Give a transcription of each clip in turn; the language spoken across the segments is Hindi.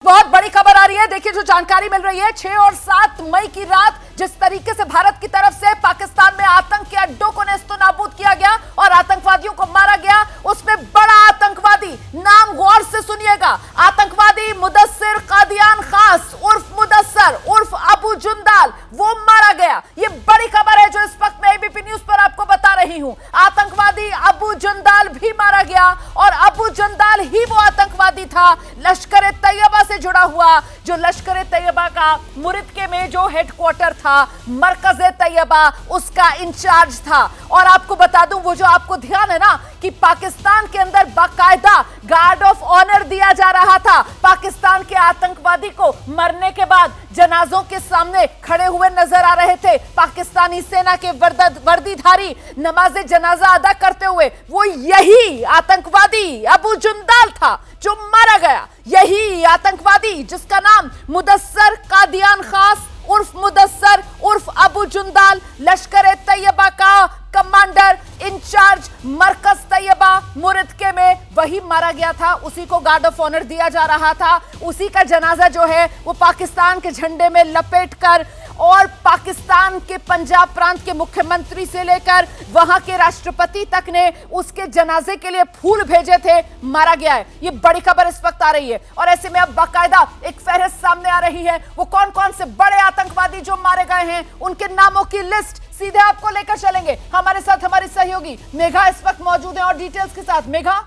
बहुत बड़ी खबर आ रही है। देखिए जो जानकारी मिल रही है, 6 और 7 मई की रात जिस तरीके से भारत की तरफ से पाकिस्तान में आतंक के अड्डों को नेस्तनाबूद किया गया और आतंकवादियों को मारा गया, उसमें बड़ा आतंकवादी, नाम गौर से सुनिएगा, आतंकवादी मुदस्सिर कादियान खास उर्फ मुदस्सर उर्फ अबू जुंदाल, वो मारा गया। ये बड़ी खबर है जो इस वक्त मैं एबीपी न्यूज पर आपको बता रही हूं। आतंकवादी अबू जुंदाल भी मारा गया और अबू जुंदाल ही वो आतंकवादी था लश्कर तैयबा से जुड़ा हुआ, जो लश्कर तैयबा का मुरिदके में जो हेडक्वार्टर था, मरकज तैयबा, उसका इंचार्ज था। और आपको बता दूं, वो जो आपको ध्यान है ना कि पाकिस्तान के अंदर बाकायदा गार्ड ऑफ ऑनर दिया जा रहा था। पाकिस्तान के आतंकवादी को मरने के बाद जनाजों के सामने खड़े हुए नजर आ रहे थे पाकिस्तानी सेना के वर्दीधारी, नमाज जनाजा अदा करते हुए। वो यही आतंकवादी अबू जुंदाल था जो मारा गया, यही आतंकवादी जिसका नाम मुदस्सर कादियान खास उर्फ मुदस्सर उर्फ अबू जुंदाल, लश्कर तैयबा का कमांडर इंचार्ज, मरकज तैयबा मुरिदके में, वही मारा गया था। उसी को गार्ड ऑफ ऑनर दिया जा रहा था। उसी का जनाजा जो है वो पाकिस्तान के झंडे में लपेटकर, और पाकिस्तान के पंजाब प्रांत के मुख्यमंत्री से लेकर वहां के राष्ट्रपति तक ने उसके जनाजे के लिए फूल भेजे थे, मारा गया है। ये बड़ी खबर इस वक्त आ रही है और ऐसे में अब बाकायदा एक फहरिस्त सामने आ रही है। वो कौन कौन से बड़े आतंकवादी जो मारे गए हैं, उनके नामों की लिस्ट सीधे आपको लेकर चलेंगे। हमारे साथ हमारी सहयोगी मेघा इस वक्त मौजूद है और डिटेल्स के साथ। मेघा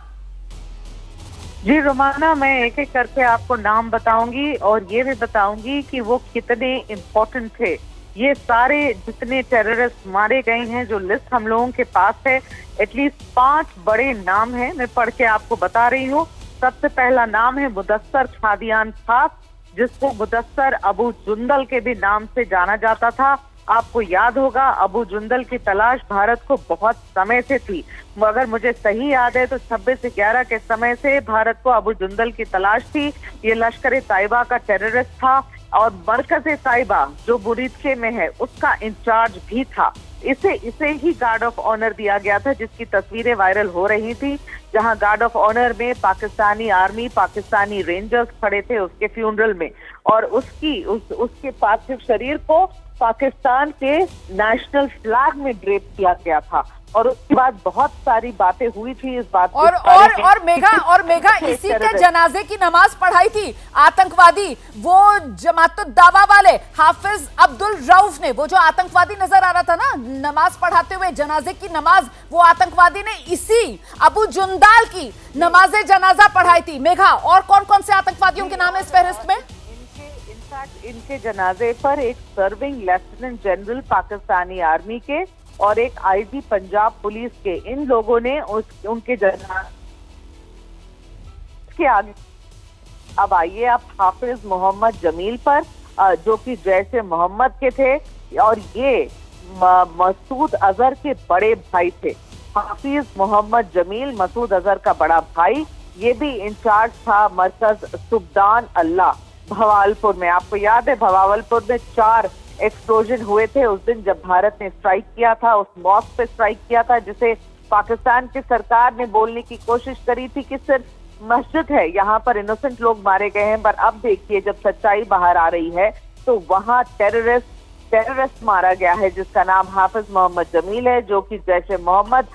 जी रोमाना, मैं एक एक करके आपको नाम बताऊंगी और ये भी बताऊंगी कि वो कितने इम्पोर्टेंट थे। ये सारे जितने टेररिस्ट मारे गए हैं, जो लिस्ट हम लोगों के पास है, एटलीस्ट 5 बड़े नाम हैं। मैं पढ़ के आपको बता रही हूँ। सबसे पहला नाम है मुदस्सर कादियान खास, जिसको मुदस्सर अबू जुंदल के भी नाम से जाना जाता था। आपको याद होगा, अबू जुंदल की तलाश भारत को बहुत समय से थी। अगर मुझे सही याद है तो 26/11 के समय से भारत को अबू जुंदल की तलाश थी। ये लश्कर तैयबा का टेररिस्ट था और मरकज तैयबा जो मुरिदके में है उसका इंचार्ज भी था। इसे ही गार्ड ऑफ ऑनर दिया गया था, जिसकी तस्वीरें वायरल हो रही थी, जहां गार्ड ऑफ ऑनर में पाकिस्तानी आर्मी, पाकिस्तानी रेंजर्स खड़े थे उसके फ्यूनरल में, और उसके पार्थिव शरीर को पाकिस्तान के नेशनल फ्लैग में ड्रेप किया गया था। और उसके बाद बहुत सारी बातें हुई थी इस बात और मेघा इसी के जनाजे की नमाज पढ़ाई थी आतंकवादी, वो जमातुद्दावा वाले हाफिज अब्दुल रऊफ ने। वो जो आतंकवादी नजर आ रहा था ना नमाज पढ़ाते हुए, जनाजे की नमाज, वो आतंकवादी ने इसी अबू जुंदाल की नमाजे जनाजा पढ़ाई थी। मेघा, और कौन कौन से आतंकवादियों के नाम है इस फहरिस्त में? इनके जनाजे पर एक serving lieutenant general Pakistani army के और एक आईजी पंजाब पुलिस के, इन लोगों ने उनके जनाजे के आगे। अब आइए आप हाफिज मोहम्मद जमील पर, जो कि जैश ए मोहम्मद के थे और ये मसूद अजहर के बड़े भाई थे। हाफिज मोहम्मद जमील मसूद अजहर का बड़ा भाई, ये भी इंचार्ज था मरकज सुबदान अल्लाह भवालपुर में। आपको याद है भवालपुर में 4 एक्सप्लोजन हुए थे उस दिन जब भारत ने स्ट्राइक किया था, उस मॉस्क पे स्ट्राइक किया था, जिसे पाकिस्तान की सरकार ने बोलने की कोशिश करी थी कि सिर्फ मस्जिद है, यहाँ पर इनोसेंट लोग मारे गए हैं। पर अब देखिए जब सच्चाई बाहर आ रही है तो वहाँ टेररिस्ट मारा गया है जिसका नाम हाफिज मोहम्मद जमील है, जो कि जैश ए मोहम्मद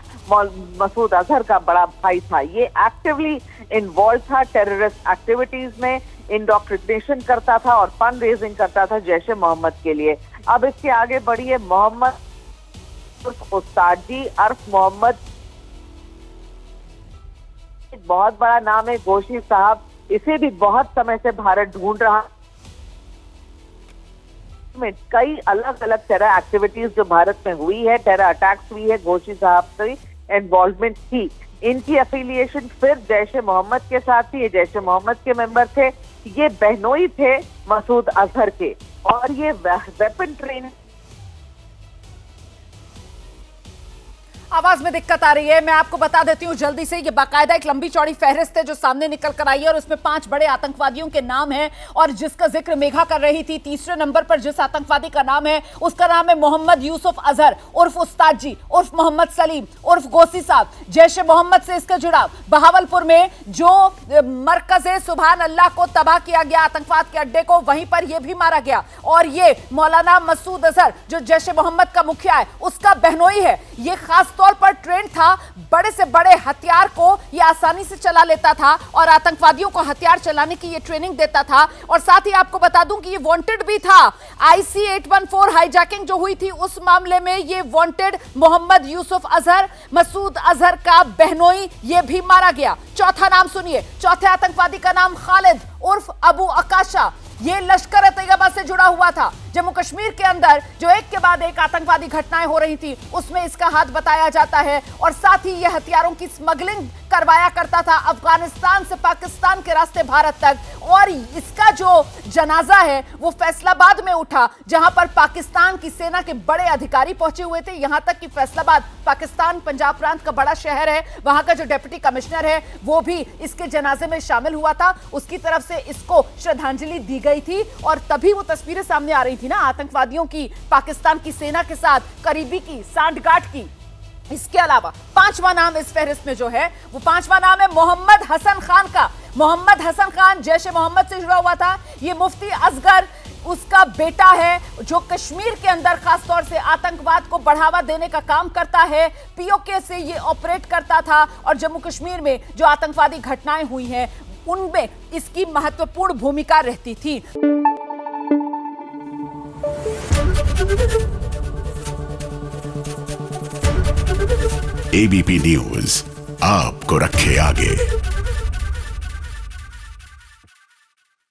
मसूद अजहर का बड़ा भाई था। ये एक्टिवली इन्वॉल्व था टेररिस्ट एक्टिविटीज में, इंडोक्ट्रिनेशन करता था और फंड रेजिंग करता था जैश ए मोहम्मद के लिए। अब इसके आगे बढ़िए मोहम्मद उस्ताद जी अर्फ मोहम्मद, एक बहुत बड़ा नाम है गोशी साहब, इसे भी बहुत समय से भारत ढूंढ रहा में। कई अलग अलग टेरर एक्टिविटीज जो भारत में हुई है, टेरर अटैक्स हुई है, गोशी साहब की इन्वॉल्वमेंट थी। इनकी एफिलिएशन फिर जैश ए मोहम्मद के साथ थी, ये जैश ए मोहम्मद के मेंबर थे, ये बहनोई थे मसूद अजहर के, और ये वेपन ट्रेनिंग। आवाज में दिक्कत आ रही है। मैं आपको बता देती हूं जल्दी से, ये बाकायदा एक लंबी चौड़ी फहरिस्त है जो सामने निकल कर आई है और उसमें 5 बड़े आतंकवादियों के नाम हैं और जिसका जिक्र मेघा कर रही थी। तीसरे नंबर पर जिस आतंकवादी का नाम है उसका नाम है मोहम्मद यूसुफ अजहर उर्फ उस्ताद जी उर्फ मोहम्मद सलीम उर्फ गोसी साहब। जैश ए मोहम्मद से इसका जुड़ाव, बहावलपुर में जो मरकज़े सुभान अल्लाह को तबाह किया गया, आतंकवाद के अड्डे को, वहीं पर यह भी मारा गया। और ये मौलाना मसूद अजहर जो जैश ए मोहम्मद का मुखिया है उसका बहनोई है। ये खास तौर पर ट्रेंड था, बड़े से बड़े हथियार को ये आसानी से चला लेता था और आतंकवादियों को हथियार चलाने की ये ट्रेनिंग देता था। और साथ ही आपको बता दूं कि ये वांटेड भी था। IC 814 हाईजैकिंग जो हुई थी उस मामले में ये वांटेड मोहम्मद यूसुफ अजहर, मसूद अजहर का बहनोई, ये भी मारा गया। चौथा नाम सुनिए, चौथे आतंकवादी का नाम खालिद उर्फ अबू अकाशा। ये लश्कर तैयबा से जुड़ा हुआ था। जम्मू कश्मीर के अंदर जो एक के बाद एक आतंकवादी घटनाएं हो रही थी उसमें इसका हाथ बताया जाता है और साथ ही यह हथियारों की स्मगलिंग करवाया करता था अफगानिस्तान से पाकिस्तान के रास्ते भारत तक। और इसका जो जनाजा है वो फैसलाबाद में उठा जहां पर पाकिस्तान की सेना के बड़े अधिकारी पहुंचे हुए थे। यहां तक कि फैसलाबाद पाकिस्तान पंजाब प्रांत का बड़ा शहर है, वहां का जो डिप्टी कमिश्नर है वो भी इसके जनाजे में शामिल हुआ था। उसकी तरफ से इसको श्रद्धांजलि दी गई थी और तभी वो तस्वीरें सामने आ रही थी ना आतंकवादियों की, पाकिस्तान की सेना के साथ करीबी की, सांठगांठ की। इसके अलावा 5वां नाम इस फहरिस्त में जो है वो 5वां नाम है मोहम्मद हसन खान का। मोहम्मद हसन खान जैश ए मोहम्मद से जुड़ा हुआ था। ये मुफ्ती असगर उसका बेटा है जो कश्मीर के अंदर खासतौर से आतंकवाद को बढ़ावा देने का काम करता है। POK से ये ऑपरेट करता था और जम्मू कश्मीर में जो आतंकवादी घटनाएं हुई हैं उनमें इसकी महत्वपूर्ण भूमिका रहती थी। ABP न्यूज आपको रखे आगे।